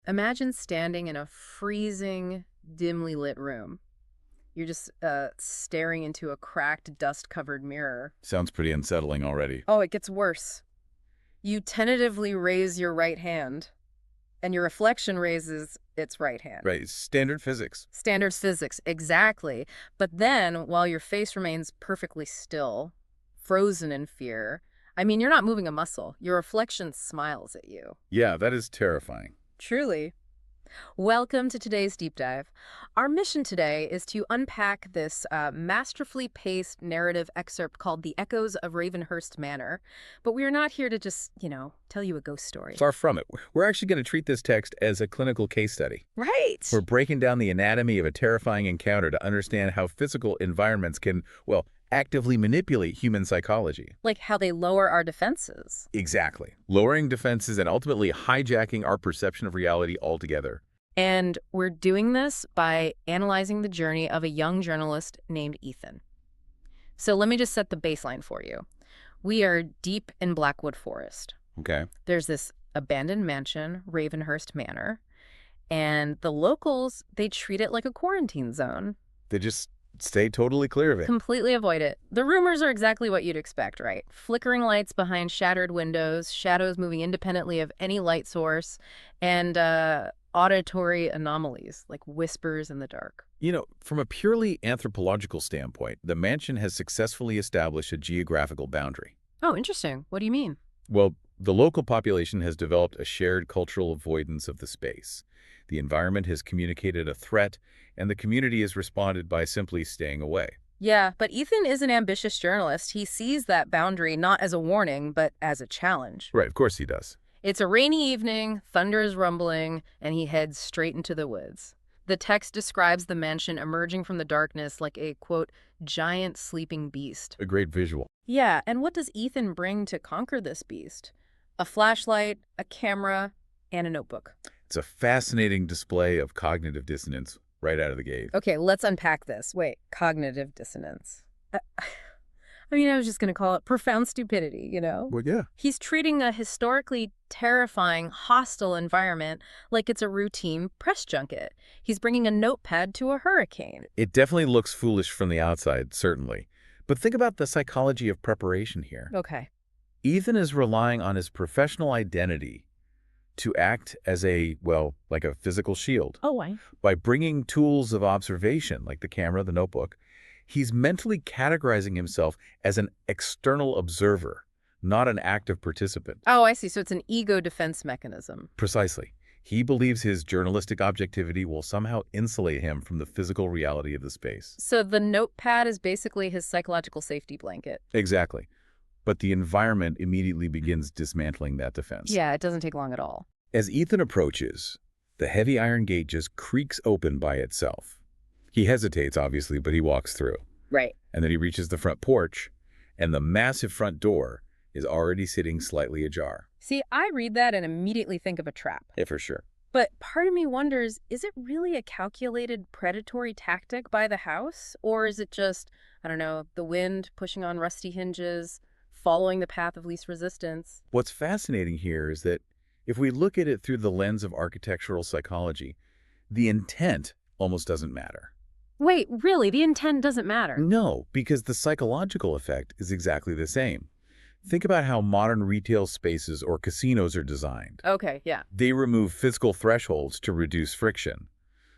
Imagine standing in a freezing, dimly lit room. You're just staring into a cracked, dust-covered mirror. Sounds pretty unsettling already. Oh, it gets worse. You tentatively raise your right hand, and your reflection raises its right hand. Right, standard physics. Standard physics, exactly. But then, while your face remains perfectly still, frozen in fear, I mean, you're not moving a muscle. Your reflection smiles at you. Yeah, that is terrifying. Truly. Welcome to today's deep dive. Our mission today is to unpack this masterfully paced narrative excerpt called The Echoes of Ravenhurst Manor. But we are not here to just, tell you a ghost story. Far from it. We're actually going to treat this text as a clinical case study. Right. We're breaking down the anatomy of a terrifying encounter to understand how physical environments can, well, actively manipulate human psychology. Like how they lower our defenses. Exactly. Lowering defenses and ultimately hijacking our perception of reality altogether. And we're doing this by analyzing the journey of a young journalist named Ethan. So let me just set the baseline for you. We are deep in Blackwood Forest. Okay. There's this abandoned mansion, Ravenhurst Manor, and the locals, they treat it like a quarantine zone. They just stay totally clear of it. Completely avoid it. The rumors are exactly what you'd expect, right? Flickering lights behind shattered windows, shadows moving independently of any light source, and auditory anomalies like whispers in the dark. From a purely anthropological standpoint, the mansion has successfully established a geographical boundary. Oh, interesting. What do you mean? Well, the local population has developed a shared cultural avoidance of the space. The environment has communicated a threat, and the community has responded by simply staying away. Yeah, but Ethan is an ambitious journalist. He sees that boundary not as a warning, but as a challenge. Right, of course he does. It's a rainy evening, thunder is rumbling, and he heads straight into the woods. The text describes the mansion emerging from the darkness like a, quote, giant sleeping beast. A great visual. Yeah, and what does Ethan bring to conquer this beast? A flashlight, a camera, and a notebook. It's a fascinating display of cognitive dissonance right out of the gate. Okay, let's unpack this. Wait, cognitive dissonance. I was just going to call it profound stupidity, Well, yeah. He's treating a historically terrifying, hostile environment like it's a routine press junket. He's bringing a notepad to a hurricane. It definitely looks foolish from the outside, certainly. But think about the psychology of preparation here. Okay. Ethan is relying on his professional identity to act as like a physical shield. Oh, why? By bringing tools of observation, like the camera, the notebook, he's mentally categorizing himself as an external observer, not an active participant. Oh, I see. So it's an ego defense mechanism. Precisely. He believes his journalistic objectivity will somehow insulate him from the physical reality of the space. So the notepad is basically his psychological safety blanket. Exactly. But the environment immediately begins dismantling that defense. Yeah, it doesn't take long at all. As Ethan approaches, the heavy iron gate just creaks open by itself. He hesitates, obviously, but he walks through. Right. And then he reaches the front porch, and the massive front door is already sitting slightly ajar. See, I read that and immediately think of a trap. Yeah, for sure. But part of me wonders, is it really a calculated predatory tactic by the house? Or is it just, I don't know, the wind pushing on rusty hinges, following the path of least resistance? What's fascinating here is that if we look at it through the lens of architectural psychology, the intent almost doesn't matter. Wait, really? The intent doesn't matter? No, because the psychological effect is exactly the same. Think about how modern retail spaces or casinos are designed. Okay, yeah. They remove physical thresholds to reduce friction.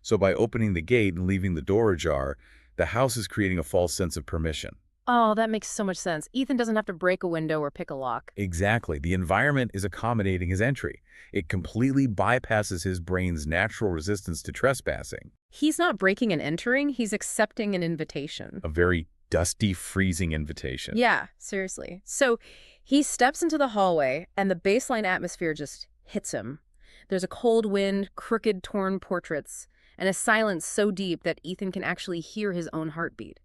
So by opening the gate and leaving the door ajar, the house is creating a false sense of permission. Oh, that makes so much sense. Ethan doesn't have to break a window or pick a lock. Exactly. The environment is accommodating his entry. It completely bypasses his brain's natural resistance to trespassing. He's not breaking and entering, he's accepting an invitation. A very dusty, freezing invitation. Yeah, seriously. So he steps into the hallway, and the baseline atmosphere just hits him. There's a cold wind, crooked, torn portraits, and a silence so deep that Ethan can actually hear his own heartbeat.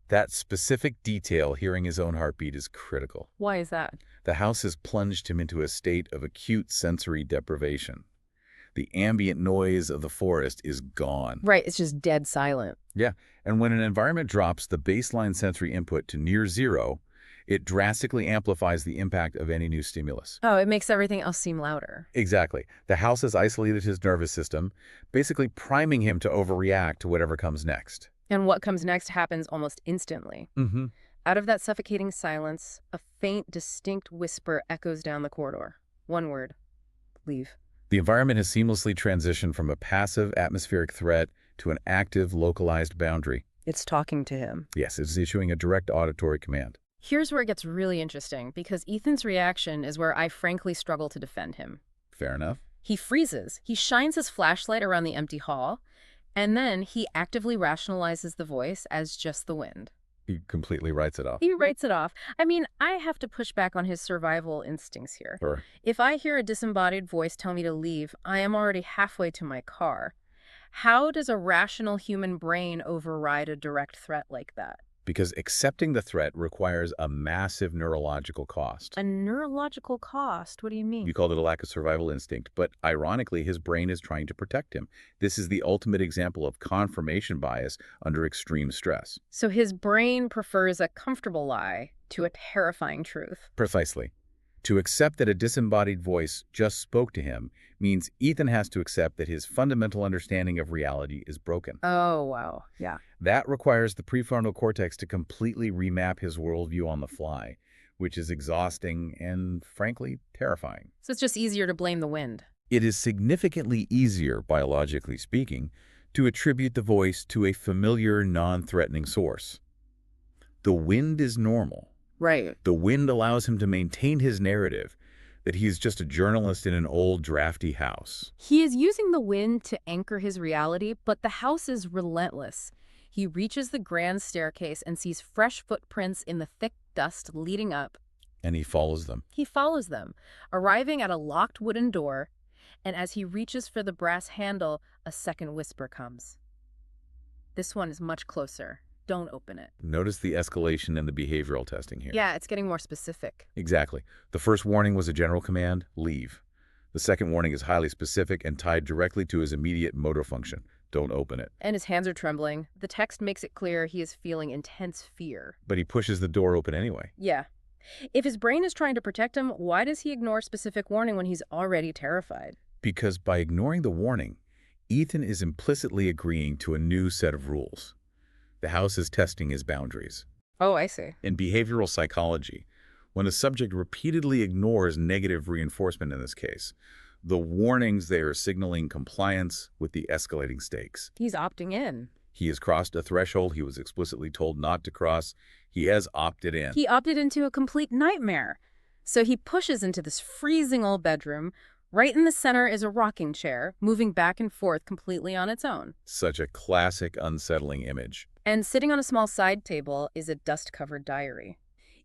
That specific detail, hearing his own heartbeat, is critical. Why is that? The house has plunged him into a state of acute sensory deprivation. The ambient noise of the forest is gone. Right, it's just dead silent. Yeah, and when an environment drops the baseline sensory input to near zero, It drastically amplifies the impact of any new stimulus. Oh, it makes everything else seem louder. Exactly. The house has isolated his nervous system, basically priming him to overreact to whatever comes next. And what comes next happens almost instantly. Mm-hmm. Out of that suffocating silence, a faint, distinct whisper echoes down the corridor. One word. Leave. The environment has seamlessly transitioned from a passive atmospheric threat to an active, localized boundary. It's talking to him. Yes, it's issuing a direct auditory command. Here's where it gets really interesting, because Ethan's reaction is where I frankly struggle to defend him. Fair enough. He freezes. He shines his flashlight around the empty hall, and then he actively rationalizes the voice as just the wind. He completely writes it off. He writes it off. I mean, I have to push back on his survival instincts here. Sure. If I hear a disembodied voice tell me to leave, I am already halfway to my car. How does a rational human brain override a direct threat like that? Because accepting the threat requires a massive neurological cost. A neurological cost? What do you mean? You called it a lack of survival instinct, but ironically, his brain is trying to protect him. This is the ultimate example of confirmation bias under extreme stress. So his brain prefers a comfortable lie to a terrifying truth. Precisely. To accept that a disembodied voice just spoke to him means Ethan has to accept that his fundamental understanding of reality is broken. Oh, wow. Yeah. That requires the prefrontal cortex to completely remap his worldview on the fly, which is exhausting and, frankly, terrifying. So it's just easier to blame the wind. It is significantly easier, biologically speaking, to attribute the voice to a familiar, non-threatening source. The wind is normal. Right. The wind allows him to maintain his narrative that he's just a journalist in an old, drafty house. He is using the wind to anchor his reality, but the house is relentless. He reaches the grand staircase and sees fresh footprints in the thick dust leading up. And he follows them. He follows them, arriving at a locked wooden door, and as he reaches for the brass handle, a second whisper comes. This one is much closer. Don't open it. Notice the escalation in the behavioral testing here. Yeah, it's getting more specific. Exactly. The first warning was a general command, leave. The second warning is highly specific and tied directly to his immediate motor function. Don't open it. And his hands are trembling. The text makes it clear he is feeling intense fear. But he pushes the door open anyway. Yeah. If his brain is trying to protect him, why does he ignore specific warning when he's already terrified? Because by ignoring the warning, Ethan is implicitly agreeing to a new set of rules. The house is testing his boundaries. Oh, I see. In behavioral psychology, when a subject repeatedly ignores negative reinforcement in this case, the warnings they are signaling compliance with the escalating stakes. He's opting in. He has crossed a threshold he was explicitly told not to cross. He has opted in. He opted into a complete nightmare. So he pushes into this freezing old bedroom. Right in the center is a rocking chair, moving back and forth completely on its own. Such a classic unsettling image. And sitting on a small side table is a dust-covered diary.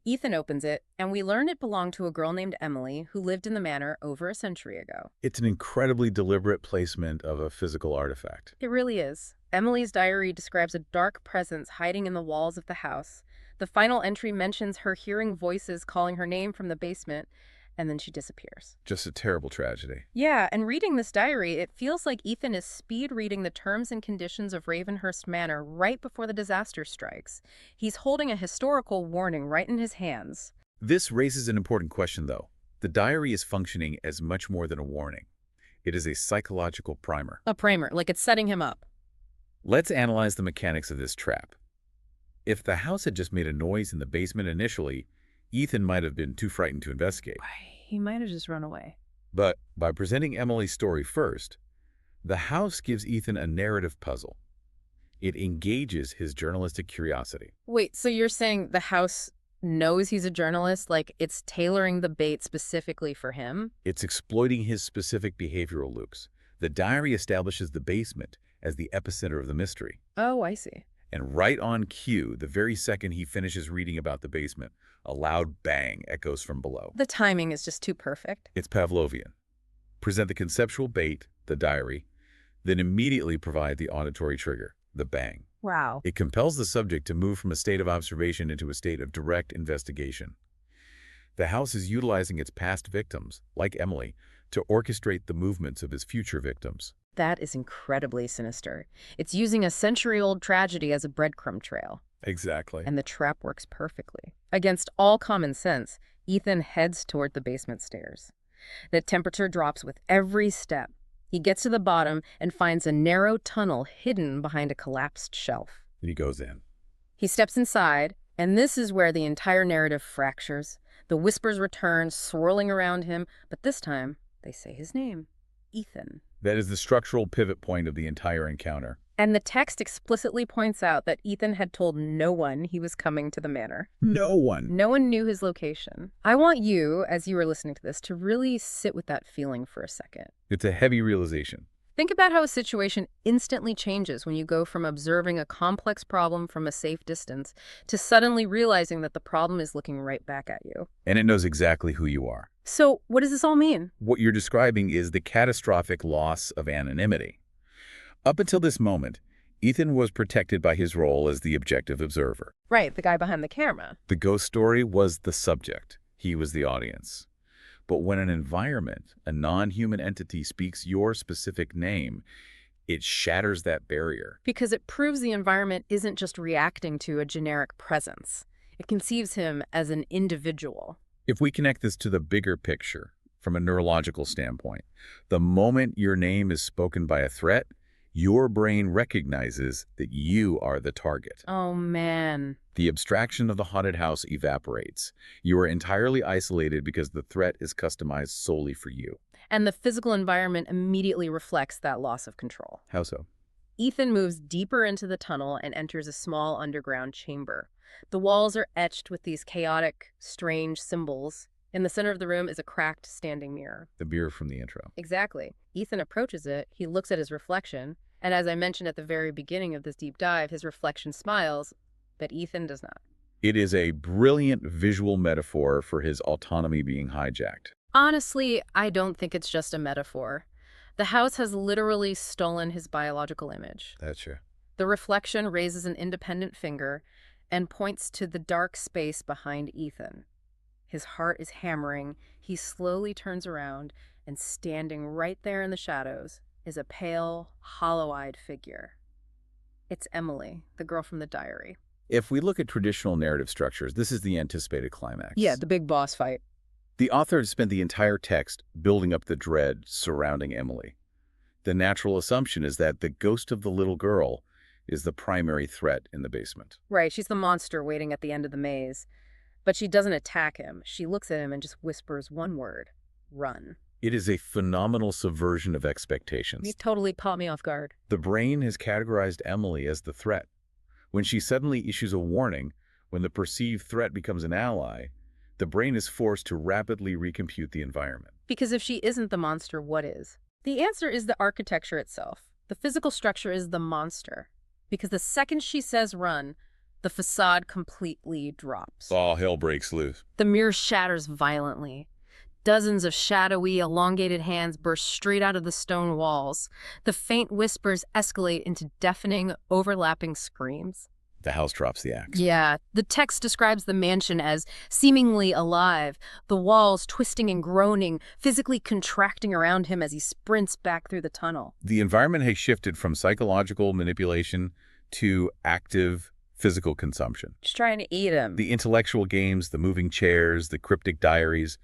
Ethan opens it, and we learn it belonged to a girl named Emily who lived in the manor over a century ago. It's an incredibly deliberate placement of a physical artifact. It really is. Emily's diary describes a dark presence hiding in the walls of the house. The final entry mentions her hearing voices calling her name from the basement, and then she disappears. Just a terrible tragedy. Yeah, and reading this diary, it feels like Ethan is speed reading the terms and conditions of Ravenhurst Manor right before the disaster strikes. He's holding a historical warning right in his hands. This raises an important question, though. The diary is functioning as much more than a warning. It is a psychological primer. A primer, like it's setting him up. Let's analyze the mechanics of this trap. If the house had just made a noise in the basement initially, Ethan might have been too frightened to investigate. He might have just run away. But by presenting Emily's story first, the house gives Ethan a narrative puzzle. It engages his journalistic curiosity. Wait, so you're saying the house knows he's a journalist, like it's tailoring the bait specifically for him? It's exploiting his specific behavioral loops. The diary establishes the basement as the epicenter of the mystery. Oh, I see. And right on cue, the very second he finishes reading about the basement, a loud bang echoes from below. The timing is just too perfect. It's Pavlovian. Present the conceptual bait, the diary, then immediately provide the auditory trigger, the bang. Wow. It compels the subject to move from a state of observation into a state of direct investigation. The house is utilizing its past victims, like Emily, to orchestrate the movements of his future victims. That is incredibly sinister. It's using a century-old tragedy as a breadcrumb trail. Exactly. And the trap works perfectly. Against all common sense, Ethan heads toward the basement stairs. The temperature drops with every step. He gets to the bottom and finds a narrow tunnel hidden behind a collapsed shelf. He goes in. He steps inside, and this is where the entire narrative fractures. The whispers return, swirling around him, but this time they say his name, Ethan. That is the structural pivot point of the entire encounter. And the text explicitly points out that Ethan had told no one he was coming to the manor. No one. No one knew his location. I want you, as you were listening to this, to really sit with that feeling for a second. It's a heavy realization. Think about how a situation instantly changes when you go from observing a complex problem from a safe distance to suddenly realizing that the problem is looking right back at you. And it knows exactly who you are. So, what does this all mean? What you're describing is the catastrophic loss of anonymity. Up until this moment, Ethan was protected by his role as the objective observer. Right, the guy behind the camera. The ghost story was the subject. He was the audience. But when an environment, a non-human entity, speaks your specific name, it shatters that barrier. Because it proves the environment isn't just reacting to a generic presence. It conceives him as an individual. If we connect this to the bigger picture, from a neurological standpoint, the moment your name is spoken by a threat, your brain recognizes that you are the target. Oh, man. The abstraction of the haunted house evaporates. You are entirely isolated because the threat is customized solely for you. And the physical environment immediately reflects that loss of control. How so? Ethan moves deeper into the tunnel and enters a small underground chamber. The walls are etched with these chaotic, strange symbols. In the center of the room is a cracked standing mirror. The mirror from the intro. Exactly. Ethan approaches it, he looks at his reflection, and as I mentioned at the very beginning of this deep dive, his reflection smiles, but Ethan does not. It is a brilliant visual metaphor for his autonomy being hijacked. Honestly, I don't think it's just a metaphor. The house has literally stolen his biological image. That's true. The reflection raises an independent finger and points to the dark space behind Ethan. His heart is hammering. He slowly turns around, and standing right there in the shadows is a pale, hollow-eyed figure. It's Emily, the girl from the diary. If we look at traditional narrative structures, this is the anticipated climax. Yeah, the big boss fight. The author has spent the entire text building up the dread surrounding Emily. The natural assumption is that the ghost of the little girl is the primary threat in the basement. Right, she's the monster waiting at the end of the maze. But she doesn't attack him. She looks at him and just whispers one word: run. It is a phenomenal subversion of expectations. He totally caught me off guard. The brain has categorized Emily as the threat. When she suddenly issues a warning, when the perceived threat becomes an ally, the brain is forced to rapidly recompute the environment. Because if she isn't the monster, what is? The answer is the architecture itself. The physical structure is the monster. Because the second she says run, the facade completely drops. All hell breaks loose. The mirror shatters violently. Dozens of shadowy, elongated hands burst straight out of the stone walls. The faint whispers escalate into deafening, overlapping screams. The house drops the axe. Yeah, the text describes the mansion as seemingly alive, the walls twisting and groaning, physically contracting around him as he sprints back through the tunnel. The environment has shifted from psychological manipulation to active physical consumption. Just trying to eat him. The intellectual games, the moving chairs, the cryptic diaries,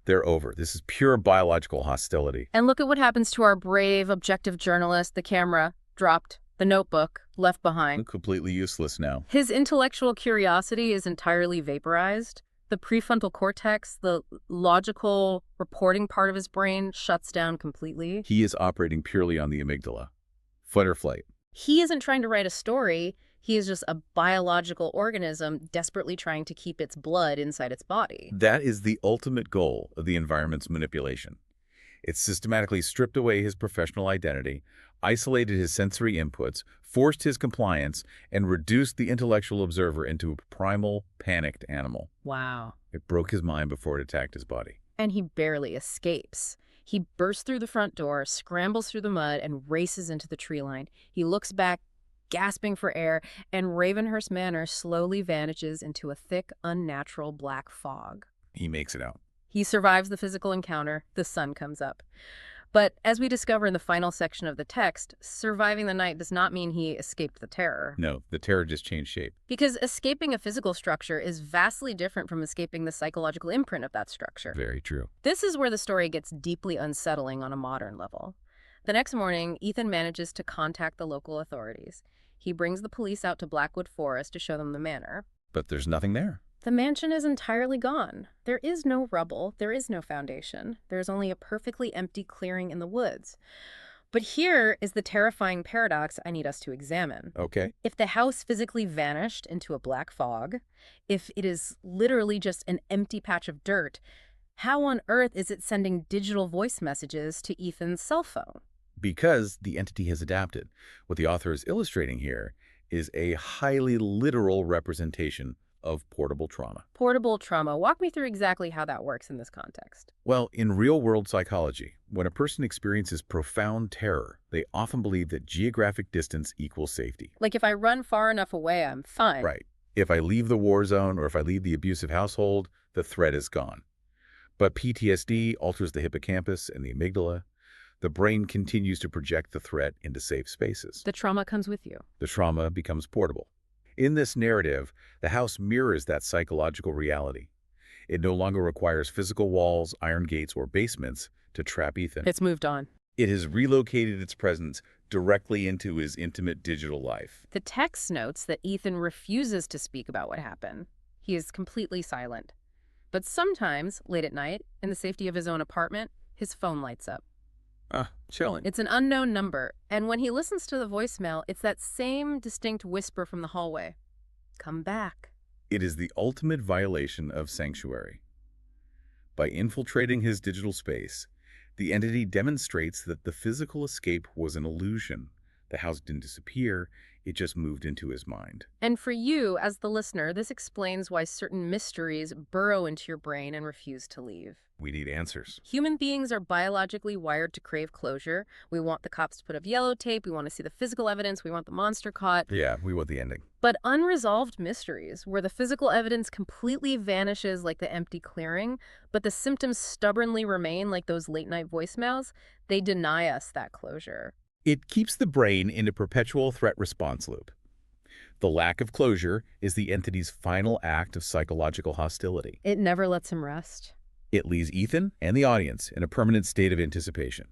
they're over. This is pure biological hostility. And look at what happens to our brave, objective journalist. The camera dropped. The notebook left behind. Completely useless now. His intellectual curiosity is entirely vaporized. The prefrontal cortex, the logical reporting part of his brain, shuts down completely. He is operating purely on the amygdala. Fight or flight. He isn't trying to write a story. He is just a biological organism desperately trying to keep its blood inside its body. That is the ultimate goal of the environment's manipulation. It systematically stripped away his professional identity, isolated his sensory inputs, forced his compliance, and reduced the intellectual observer into a primal, panicked animal. Wow. It broke his mind before it attacked his body. And he barely escapes. He bursts through the front door, scrambles through the mud, and races into the tree line. He looks back, gasping for air, and Ravenhurst Manor slowly vanishes into a thick, unnatural black fog. He makes it out. He survives the physical encounter. The sun comes up. But as we discover in the final section of the text, surviving the night does not mean he escaped the terror. No, the terror just changed shape. Because escaping a physical structure is vastly different from escaping the psychological imprint of that structure. Very true. This is where the story gets deeply unsettling on a modern level. The next morning, Ethan manages to contact the local authorities. He brings the police out to Blackwood Forest to show them the manor. But there's nothing there. The mansion is entirely gone. There is no rubble, there is no foundation. There is only a perfectly empty clearing in the woods. But here is the terrifying paradox I need us to examine. Okay. If the house physically vanished into a black fog, if it is literally just an empty patch of dirt, how on earth is it sending digital voice messages to Ethan's cell phone? Because the entity has adapted. What the author is illustrating here is a highly literal representation of portable trauma. Portable trauma. Walk me through exactly how that works in this context. Well, in real-world psychology, when a person experiences profound terror, they often believe that geographic distance equals safety. Like if I run far enough away, I'm fine. Right. If I leave the war zone or if I leave the abusive household, the threat is gone. But PTSD alters the hippocampus and the amygdala. The brain continues to project the threat into safe spaces. The trauma comes with you. The trauma becomes portable. In this narrative, the house mirrors that psychological reality. It no longer requires physical walls, iron gates, or basements to trap Ethan. It's moved on. It has relocated its presence directly into his intimate digital life. The text notes that Ethan refuses to speak about what happened. He is completely silent. But sometimes, late at night, in the safety of his own apartment, his phone lights up. Chilling. It's an unknown number, and when he listens to the voicemail, it's that same distinct whisper from the hallway. Come back. It is the ultimate violation of sanctuary. By infiltrating his digital space, the entity demonstrates that the physical escape was an illusion. The house didn't disappear, it just moved into his mind. And for you, as the listener, this explains why certain mysteries burrow into your brain and refuse to leave. We need answers. Human beings are biologically wired to crave closure. We want the cops to put up yellow tape. We want to see the physical evidence. We want the monster caught. Yeah, we want the ending. But unresolved mysteries, where the physical evidence completely vanishes like the empty clearing, but the symptoms stubbornly remain like those late-night voicemails, they deny us that closure. It keeps the brain in a perpetual threat response loop. The lack of closure is the entity's final act of psychological hostility. It never lets him rest. It leaves Ethan and the audience in a permanent state of anticipation.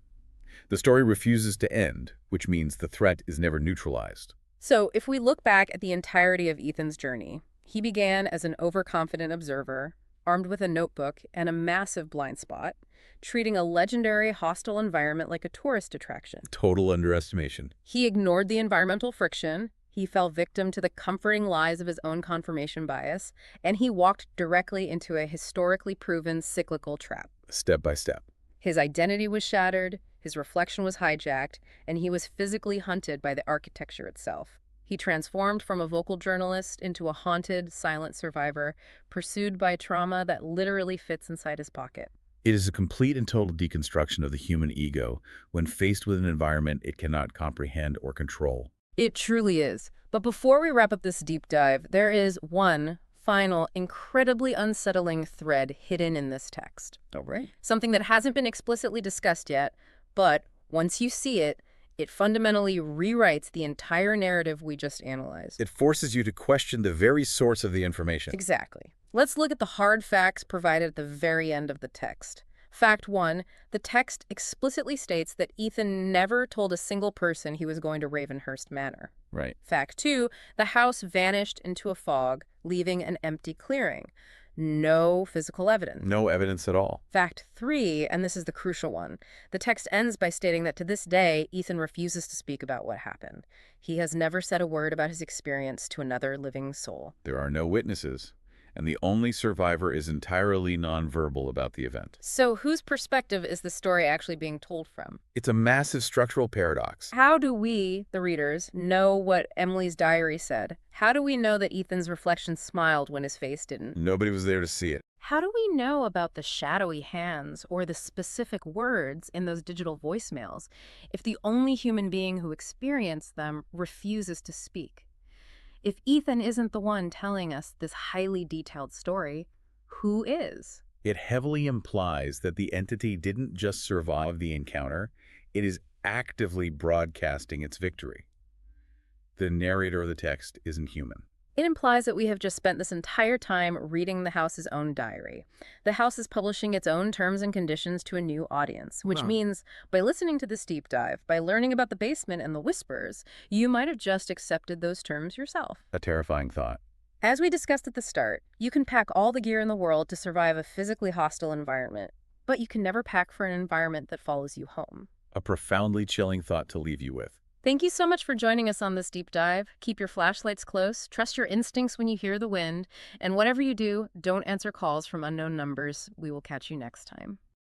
The story refuses to end, which means the threat is never neutralized. So if we look back at the entirety of Ethan's journey, he began as an overconfident observer, armed with a notebook and a massive blind spot, treating a legendary hostile environment like a tourist attraction. Total underestimation. He ignored the environmental friction, he fell victim to the comforting lies of his own confirmation bias, and he walked directly into a historically proven cyclical trap. Step by step. His identity was shattered, his reflection was hijacked, and he was physically hunted by the architecture itself. He transformed from a vocal journalist into a haunted, silent survivor, pursued by trauma that literally fits inside his pocket. It is a complete and total deconstruction of the human ego when faced with an environment it cannot comprehend or control. It truly is. But before we wrap up this deep dive, there is one final, incredibly unsettling thread hidden in this text. All right. Something that hasn't been explicitly discussed yet, but once you see it, it fundamentally rewrites the entire narrative we just analyzed. It forces you to question the very source of the information. Exactly. Let's look at the hard facts provided at the very end of the text. Fact 1, the text explicitly states that Ethan never told a single person he was going to Ravenhurst Manor. Right. Fact 2, the house vanished into a fog, leaving an empty clearing. No physical evidence. No evidence at all. Fact 3, and this is the crucial one, the text ends by stating that to this day, Ethan refuses to speak about what happened. He has never said a word about his experience to another living soul. There are no witnesses, and the only survivor is entirely nonverbal about the event. So whose perspective is the story actually being told from? It's a massive structural paradox. How do we, the readers, know what Emily's diary said? How do we know that Ethan's reflection smiled when his face didn't? Nobody was there to see it. How do we know about the shadowy hands or the specific words in those digital voicemails if the only human being who experienced them refuses to speak? If Ethan isn't the one telling us this highly detailed story, who is? It heavily implies that the entity didn't just survive the encounter, It is actively broadcasting its victory. The narrator of the text isn't human. It implies that we have just spent this entire time reading the house's own diary. The house is publishing its own terms and conditions to a new audience, which Huh. means by listening to this deep dive, by learning about the basement and the whispers, you might have just accepted those terms yourself. A terrifying thought. As we discussed at the start, you can pack all the gear in the world to survive a physically hostile environment, but you can never pack for an environment that follows you home. A profoundly chilling thought to leave you with. Thank you so much for joining us on this deep dive. Keep your flashlights close, trust your instincts when you hear the wind, and whatever you do, don't answer calls from unknown numbers. We will catch you next time.